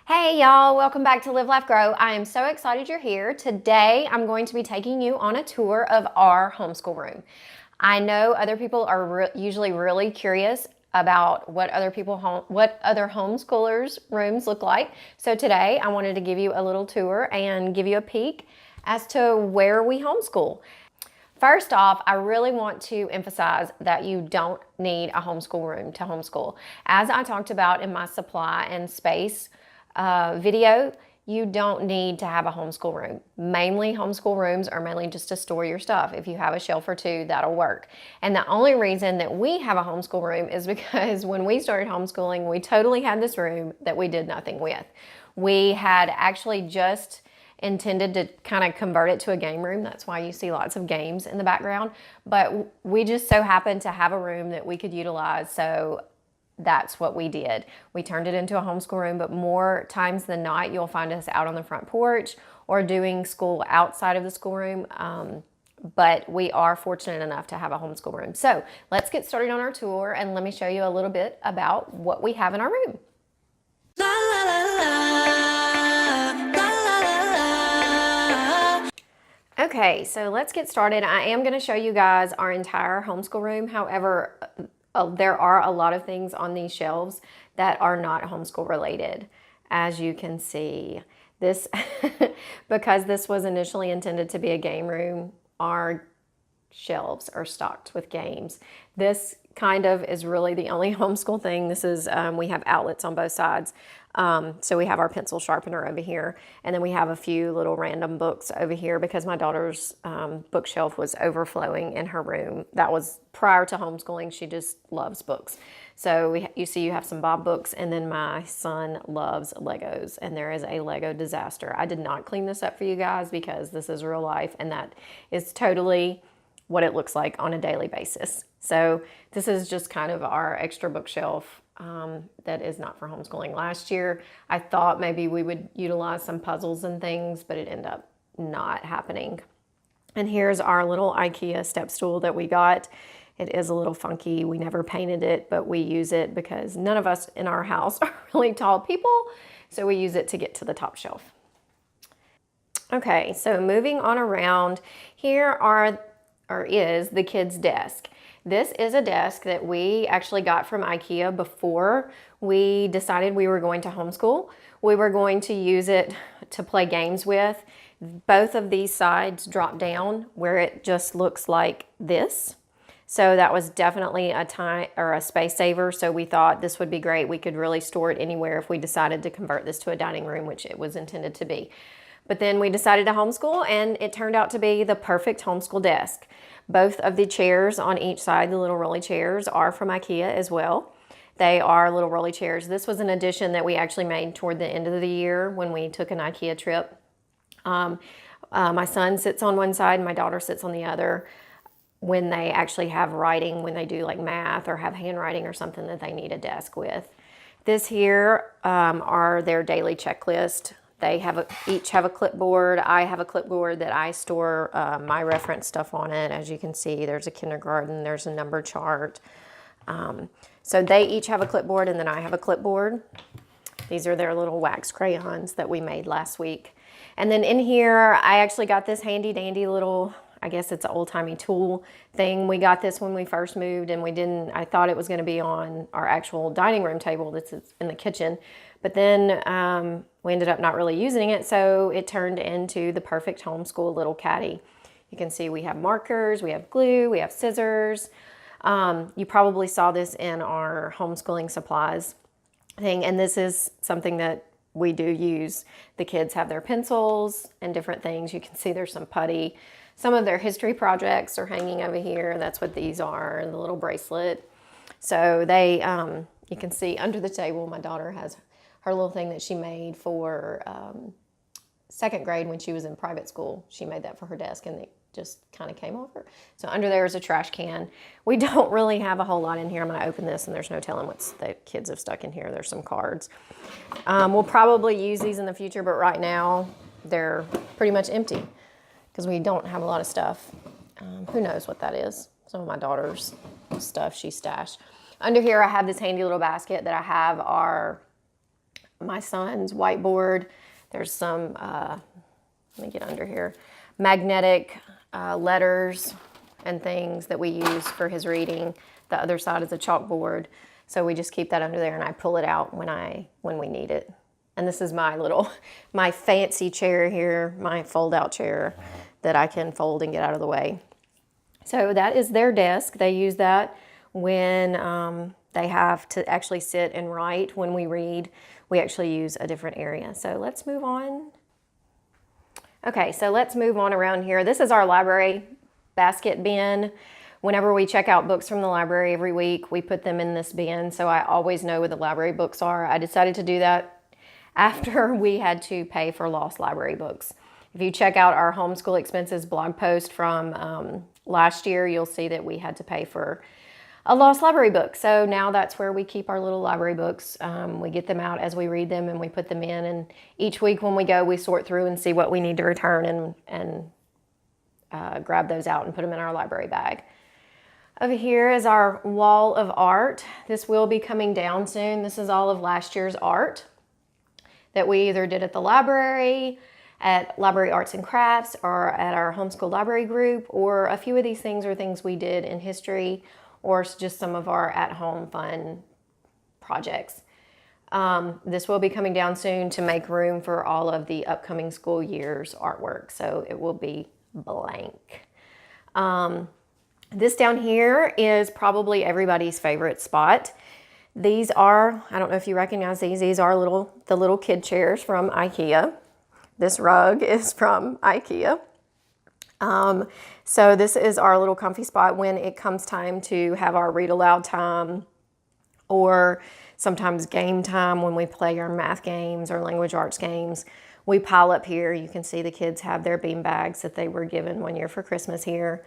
Hey y'all, welcome back to Live, Laugh, Grow. I am so excited you're here. Today I'm going to be taking you on a tour of our homeschool room. I know other people are usually really curious about what other homeschoolers' rooms look like. So today I wanted to give you a little tour and give you a peek as to where we homeschool. First off, I really want to emphasize that you don't need a homeschool room to homeschool. As I talked about in my supply and space video, you don't need to have a homeschool room. Mainly homeschool rooms are mainly just to store your stuff. If you have a shelf or two, that'll work. And the only reason that we have a homeschool room is because when we started homeschooling, we totally had this room that we did nothing with. We had actually just intended to kind of convert it to a game room. That's why you see lots of games in the background. But we just so happened to have a room that we could utilize, so that's what we did. We turned it into a homeschool room, but more times than not, you'll find us out on the front porch or doing school outside of the schoolroom. But we are fortunate enough to have a homeschool room. So let's get started on our tour and let me show you a little bit about what we have in our room. La, la, la, la. Okay, so let's get started. I am going to show you guys our entire homeschool room. However, there are a lot of things on these shelves that are not homeschool related. As you can see, this because this was initially intended to be a game room, our shelves are stocked with games. This kind of is really the only homeschool thing. This is, we have outlets on both sides. So we have our pencil sharpener over here, and then we have a few little random books over here because my daughter's bookshelf was overflowing in her room. That was prior to homeschooling. She just loves books. So you have some Bob books, and then my son loves Legos, and there is a Lego disaster. I did not clean this up for you guys because this is real life, and that is totally what it looks like on a daily basis. So this is just kind of our extra bookshelf that is not for homeschooling. Last year, I thought maybe we would utilize some puzzles and things, but it ended up not happening. And here's our little IKEA step stool that we got. It is a little funky. We never painted it, but we use it because none of us in our house are really tall people, so we use it to get to the top shelf. Okay, so moving on around, here is the kids' desk. This is a desk that we actually got from IKEA before we decided we were going to homeschool. We were going to use it to play games with. Both of these sides drop down where it just looks like this. So that was definitely a time or a space saver. So we thought this would be great. We could really store it anywhere if we decided to convert this to a dining room, which it was intended to be. But then we decided to homeschool, and it turned out to be the perfect homeschool desk. Both of the chairs on each side, the little rolly chairs, are from IKEA as well. They are little rolly chairs. This was an addition that we actually made toward the end of the year when we took an IKEA trip. My son sits on one side, and my daughter sits on the other when they actually have writing, when they do like math or have handwriting or something that they need a desk with. This here are their daily checklist. They each have a clipboard. I have a clipboard that I store my reference stuff on it. As you can see, there's a kindergarten, there's a number chart. So they each have a clipboard, and then I have a clipboard. These are their little wax crayons that we made last week. And then in here, I actually got this handy dandy little, I guess it's an old-timey tool thing. We got this when we first moved, and I thought it was going to be on our actual dining room table that's in the kitchen. But then we ended up not really using it, so it turned into the perfect homeschool little caddy. You can see we have markers, we have glue, we have scissors. You probably saw this in our homeschooling supplies thing, and this is something that we do use. The kids have their pencils and different things. You can see there's some putty. Some of their history projects are hanging over here. That's what these are, and the little bracelet. So they, you can see under the table, my daughter has her little thing that she made for second grade when she was in private school. She made that for her desk, and it just kind of came over. So under there is a trash can. We don't really have a whole lot in here. I'm going to open this, and there's no telling what the kids have stuck in here. There's some cards. We'll probably use these in the future, but right now they're pretty much empty because we don't have a lot of stuff. Who knows what that is? Some of my daughter's stuff she stashed. Under here I have this handy little basket that I have our my son's whiteboard. There's some, let me get under here, magnetic letters and things that we use for his reading. The other side is a chalkboard. So we just keep that under there and I pull it out when we need it. And this is my fancy chair here, my fold out chair that I can fold and get out of the way. So that is their desk. They use that when they have to actually sit and write. When we read, we actually use a different area. So let's move on. Okay, so let's move on around here. This is our library basket bin. Whenever we check out books from the library every week, we put them in this bin, so I always know where the library books are. I decided to do that after we had to pay for lost library books. If you check out our homeschool expenses blog post from last year, you'll see that we had to pay for a lost library book. So now that's where we keep our little library books. We get them out as we read them and we put them in. And each week when we go, we sort through and see what we need to return and grab those out and put them in our library bag. Over here is our wall of art. This will be coming down soon. This is all of last year's art that we either did at the library, at Library Arts and Crafts, or at our homeschool library group, or a few of these things are things we did in history, or just some of our at-home fun projects. This will be coming down soon to make room for all of the upcoming school year's artwork, so it will be blank. This down here is probably everybody's favorite spot. These are, I don't know if you recognize these are the little kid chairs from IKEA. This rug is from IKEA. So this is our little comfy spot when it comes time to have our read aloud time, or sometimes game time when we play our math games or language arts games. We pile up here. You can see the kids have their bean bags that they were given one year for Christmas here.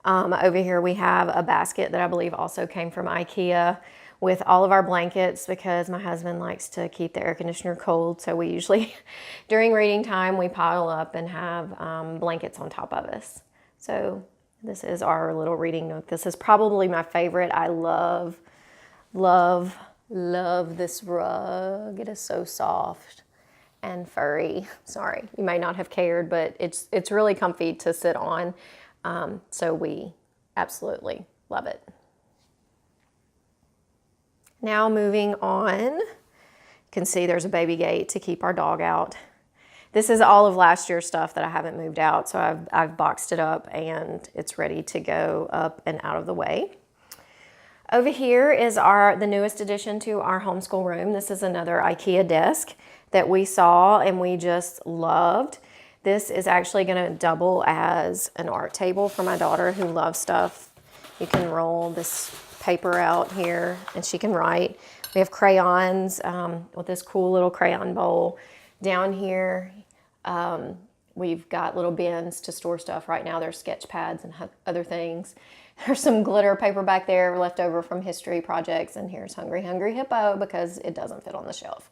Over here we have a basket that I believe also came from IKEA with all of our blankets, because my husband likes to keep the air conditioner cold. So we usually, during reading time, we pile up and have blankets on top of us. So this is our little reading nook. This is probably my favorite. I love, love, love this rug. It is so soft and furry. Sorry, you may not have cared, but it's really comfy to sit on. So we absolutely love it. Now moving on, you can see there's a baby gate to keep our dog out. This is all of last year's stuff that I haven't moved out, so I've boxed it up and it's ready to go up and out of the way. Over here is the newest addition to our homeschool room. This is another IKEA desk that we saw and we just loved. This is actually going to double as an art table for my daughter who loves stuff. You can roll this paper out here and she can write. We have crayons with this cool little crayon bowl. Down here, we've got little bins to store stuff. Right now there's sketch pads and other things. There's some glitter paper back there left over from history projects, and here's Hungry Hungry Hippo because it doesn't fit on the shelf.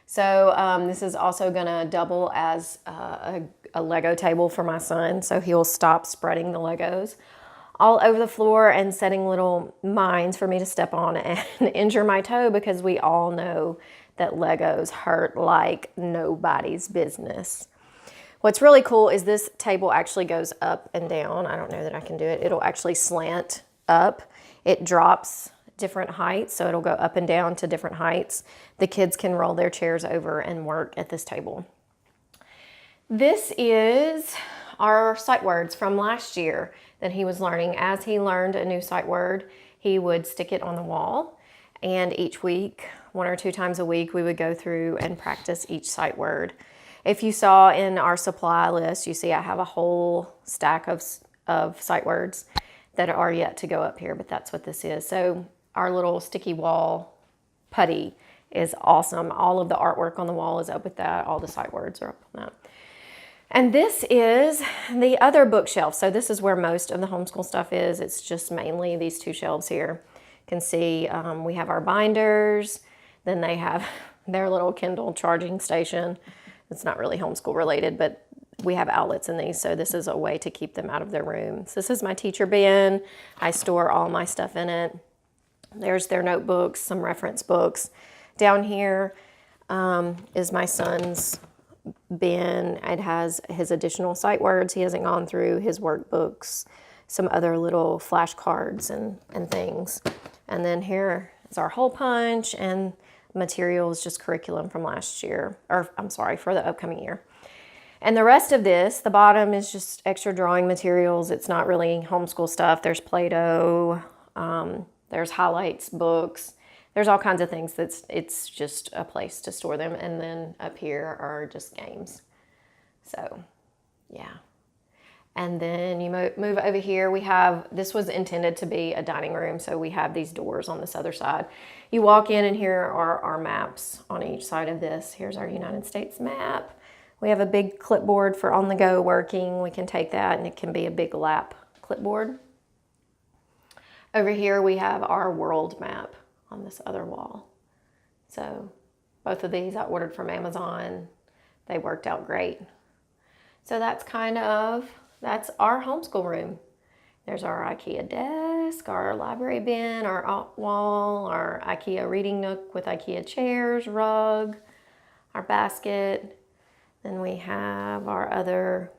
So this is also gonna double as a Lego table for my son, so he'll stop spreading the Legos all over the floor and setting little mines for me to step on and injure my toe, because we all know that Legos hurt like nobody's business. What's really cool is this table actually goes up and down. I don't know that I can do it. It'll actually slant up. It drops different heights, so it'll go up and down to different heights. The kids can roll their chairs over and work at this table. This is our sight words from last year that he was learning. As he learned a new sight word, he would stick it on the wall, and each week, 1 or 2 times a week, we would go through and practice each sight word. If you saw in our supply list, you see I have a whole stack of sight words that are yet to go up here, but that's what this is. So our little sticky wall putty is awesome. All of the artwork on the wall is up with that. All the sight words are up on that. And this is the other bookshelf. So this is where most of the homeschool stuff is. It's just mainly these 2 shelves here. You can see we have our binders. Then they have their little Kindle charging station. It's not really homeschool related, but we have outlets in these. So this is a way to keep them out of their rooms. This is my teacher bin. I store all my stuff in it. There's their notebooks, some reference books. Down here, is my son's bin. It has his additional sight words he hasn't gone through, his workbooks, some other little flashcards and things. And then here is our hole punch and materials, just curriculum from last year, or I'm sorry, for the upcoming year. And the rest of this, the bottom is just extra drawing materials. It's not really homeschool stuff. There's Play-Doh, there's highlights, books. There's all kinds of things. It's just a place to store them. And then up here are just games. So, yeah. And then you move over here. This was intended to be a dining room, so we have these doors on this other side. You walk in and here are our maps on each side of this. Here's our United States map. We have a big clipboard for on-the-go working. We can take that and it can be a big lap clipboard. Over here we have our world map on this other wall. So both of these I ordered from Amazon. They worked out great. So that's our homeschool room. There's our IKEA desk, our library bin, our alt wall, our IKEA reading nook with IKEA chairs, rug, our basket. Then we have our other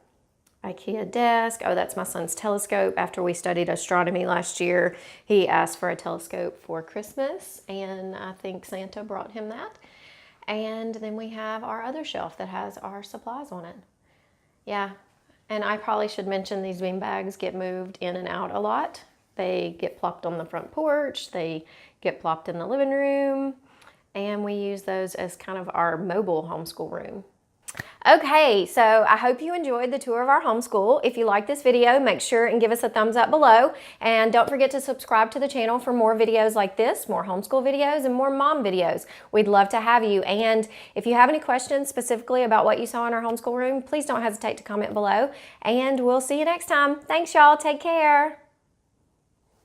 IKEA desk. Oh, that's my son's telescope. After we studied astronomy last year, he asked for a telescope for Christmas, and I think Santa brought him that. And then we have our other shelf that has our supplies on it. Yeah, and I probably should mention these bean bags get moved in and out a lot. They get plopped on the front porch, they get plopped in the living room, and we use those as kind of our mobile homeschool room. Okay, so I hope you enjoyed the tour of our homeschool. If you like this video, make sure and give us a thumbs up below. And don't forget to subscribe to the channel for more videos like this, more homeschool videos and more mom videos. We'd love to have you. And if you have any questions specifically about what you saw in our homeschool room, please don't hesitate to comment below. And we'll see you next time. Thanks, y'all. Take care.